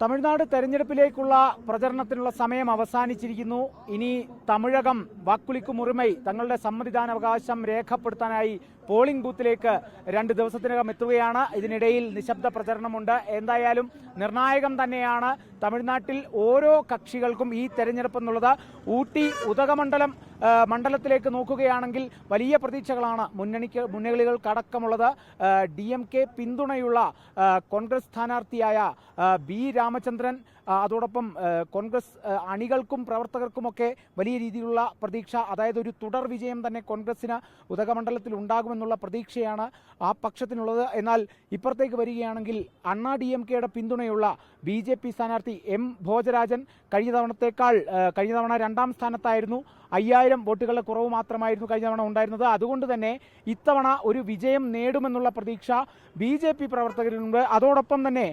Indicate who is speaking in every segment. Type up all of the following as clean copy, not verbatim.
Speaker 1: തമിഴ്നാട് തെരഞ്ഞെടുപ്പിലേക്കുള്ള പ്രചരണത്തിനുള്ള സമയം അവസാനിച്ചിരിക്കുന്നു. ഇനി തമിഴകം വാക്കുലിക്കും ഉറിമൈ തങ്ങളുടെ സമ്മതിദാനാവകാശം രേഖപ്പെടുത്താനായി പോളിംഗ് ബൂത്തിലേക്ക് 2 ദിവസത്തിനകം എത്തുകയാണ്. ഇതിനിടയിൽ നിശബ്ദ പ്രചരണമുണ്ട്. എന്തായാലും നിർണായകം തന്നെയാണ് തമിഴ്നാട്ടിൽ ഓരോ കക്ഷികൾക്കും ഈ തെരഞ്ഞെടുപ്പ് എന്നുള്ളത്. ഊട്ടി ഉദകമണ്ഡലം മണ്ഡലത്തിലേക്ക് നോക്കുകയാണെങ്കിൽ വലിയ പ്രതീക്ഷകളാണ് മുന്നണികൾക്കടക്കമുള്ളത്. DMK പിന്തുണയുള്ള കോൺഗ്രസ് സ്ഥാനാർത്ഥിയായ ബി രാമചന്ദ്രൻ, അതോടൊപ്പം കോൺഗ്രസ് അണികൾക്കും പ്രവർത്തകർക്കുമൊക്കെ വലിയ രീതിയിലുള്ള പ്രതീക്ഷ, അതായത് ഒരു തുടർ വിജയം തന്നെ കോൺഗ്രസിന് ഉദകമണ്ഡലത്തിൽ ഉണ്ടാകുമെന്നുള്ള പ്രതീക്ഷയാണ് ആ പക്ഷത്തിനുള്ളത്. എന്നാൽ ഇപ്പുറത്തേക്ക് വരികയാണെങ്കിൽ അണ്ണാ DMKയുടെ പിന്തുണയുള്ള BJP സ്ഥാനാർത്ഥി M ഭോജരാജൻ കഴിഞ്ഞ തവണ 2ാം സ്ഥാനത്തായിരുന്നു. 5000 വോട്ടുകളുടെ കുറവ് മാത്രമായിരുന്നു കഴിഞ്ഞ തവണ ഉണ്ടായിരുന്നത്. അതുകൊണ്ട് തന്നെ ഇത്തവണ ഒരു വിജയം നേടുമെന്നുള്ള പ്രതീക്ഷ BJP പ്രവർത്തകരുണ്ട്. അതോടൊപ്പം തന്നെ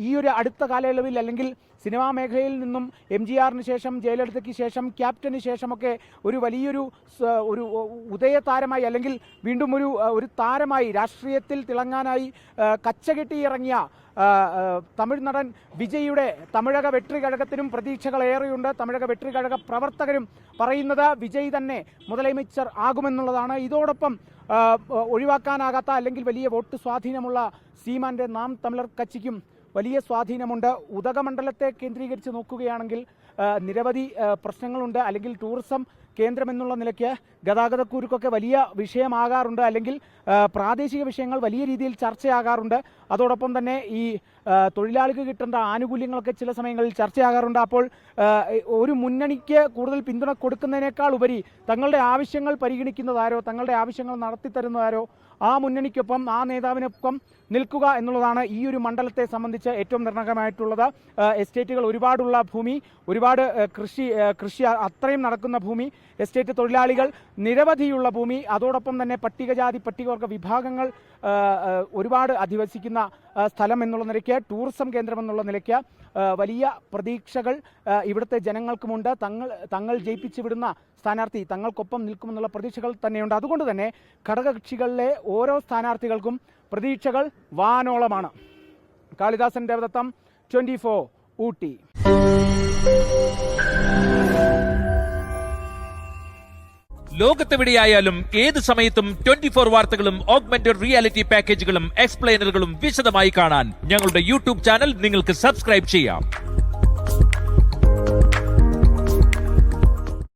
Speaker 1: ഈ ഒരു അടുത്ത കാലയളവിൽ അല്ലെങ്കിൽ സിനിമാ മേഖലയിൽ നിന്നും MGRന് ശേഷം, ജയലളിതയ്ക്ക് ശേഷം, ക്യാപ്റ്റന് ശേഷമൊക്കെ ഒരു വലിയൊരു ഉദയതാരമായി അല്ലെങ്കിൽ വീണ്ടും ഒരു താരമായി രാഷ്ട്രീയത്തിൽ തിളങ്ങാനായി കച്ചകെട്ടി ഇറങ്ങിയ തമിഴ് നടൻ വിജയുടെ തമിഴക വെട്രികഴകത്തിനും പ്രതീക്ഷകൾ ഏറെയുണ്ട്. തമിഴക വെട്രികഴക പ്രവർത്തകരും പറയുന്നത് വിജയ് തന്നെ മുതലமைச்சർ ആകുമെന്നുള്ളതാണ്. ഇതോടൊപ്പം ഒഴിവാക്കാനാകാത്ത അല്ലെങ്കിൽ വലിയ വോട്ട് സ്വാധീനമുള്ള സീമാന്റെ നാം തമിഴർ കക്ഷിക്കും വലിയ സ്വാധീനമുണ്ട്. ഉദകമണ്ഡലത്തെ കേന്ദ്രീകരിച്ച് നോക്കുകയാണെങ്കിൽ നിരവധി പ്രശ്നങ്ങളുണ്ട്. അല്ലെങ്കിൽ ടൂറിസം കേന്ദ്രമെന്നുള്ള നിലയ്ക്ക് ഗതാഗതക്കുരുക്കൊക്കെ വലിയ വിഷയമാകാറുണ്ട്. അല്ലെങ്കിൽ പ്രാദേശിക വിഷയങ്ങൾ വലിയ രീതിയിൽ ചർച്ചയാകാറുണ്ട്. അതോടൊപ്പം തന്നെ ഈ തൊഴിലാളിക്ക് കിട്ടേണ്ട ആനുകൂല്യങ്ങളൊക്കെ ചില സമയങ്ങളിൽ ചർച്ചയാകാറുണ്ട്. അപ്പോൾ ഒരു മുന്നണിക്ക് കൂടുതൽ പിന്തുണ കൊടുക്കുന്നതിനേക്കാൾ ഉപരി തങ്ങളുടെ ആവശ്യങ്ങൾ പരിഗണിക്കുന്നതാരോ, തങ്ങളുടെ ആവശ്യങ്ങൾ നടത്തിത്തരുന്നതാരോ ആ മുന്നണിക്കൊപ്പം, ആ നേതാവിനൊപ്പം നിൽക്കുക എന്നുള്ളതാണ് ഈ ഒരു മണ്ഡലത്തെ സംബന്ധിച്ച് ഏറ്റവും നിർണായകമായിട്ടുള്ളത്. എസ്റ്റേറ്റുകൾ ഒരുപാടുള്ള ഭൂമി, ഒരുപാട് കൃഷി അത്രയും നടക്കുന്ന ഭൂമി, എസ്റ്റേറ്റ് തൊഴിലാളികൾ നിരവധിയുള്ള ഭൂമി, അതോടൊപ്പം തന്നെ പട്ടികജാതി പട്ടികവർഗ വിഭാഗങ്ങൾ ഒരുപാട് അധിവസിക്കുന്ന സ്ഥലം എന്നുള്ള നിലയ്ക്ക്, ടൂറിസം കേന്ദ്രം എന്നുള്ള നിലയ്ക്ക് വലിയ പ്രതീക്ഷകൾ ഇവിടുത്തെ ജനങ്ങൾക്കുമുണ്ട്. തങ്ങൾ ജയിപ്പിച്ചു വിടുന്ന സ്ഥാനാർത്ഥി തങ്ങൾക്കൊപ്പം നിൽക്കുമെന്നുള്ള പ്രതീക്ഷകൾ തന്നെയുണ്ട്. അതുകൊണ്ട് തന്നെ ഘടകകക്ഷികളിലെ ഓരോ സ്ഥാനാർത്ഥികൾക്കും പ്രതീക്ഷകൾ വാനോളമാണ്. കാളിദാസൻ ദേവദത്തം, 24 ഊട്ടി.
Speaker 2: ലോകത്തെവിടെയായാലും ഏത് സമയത്തും 24 വാർത്തകളും ഓഗ്മെന്റഡ് റിയാലിറ്റി പാക്കേജുകളും എക്സ്പ്ലെയിനറുകളും വിശദമായി കാണാൻ ഞങ്ങളുടെ YouTube ചാനൽ നിങ്ങൾക്ക് സബ്സ്ക്രൈബ് ചെയ്യാം.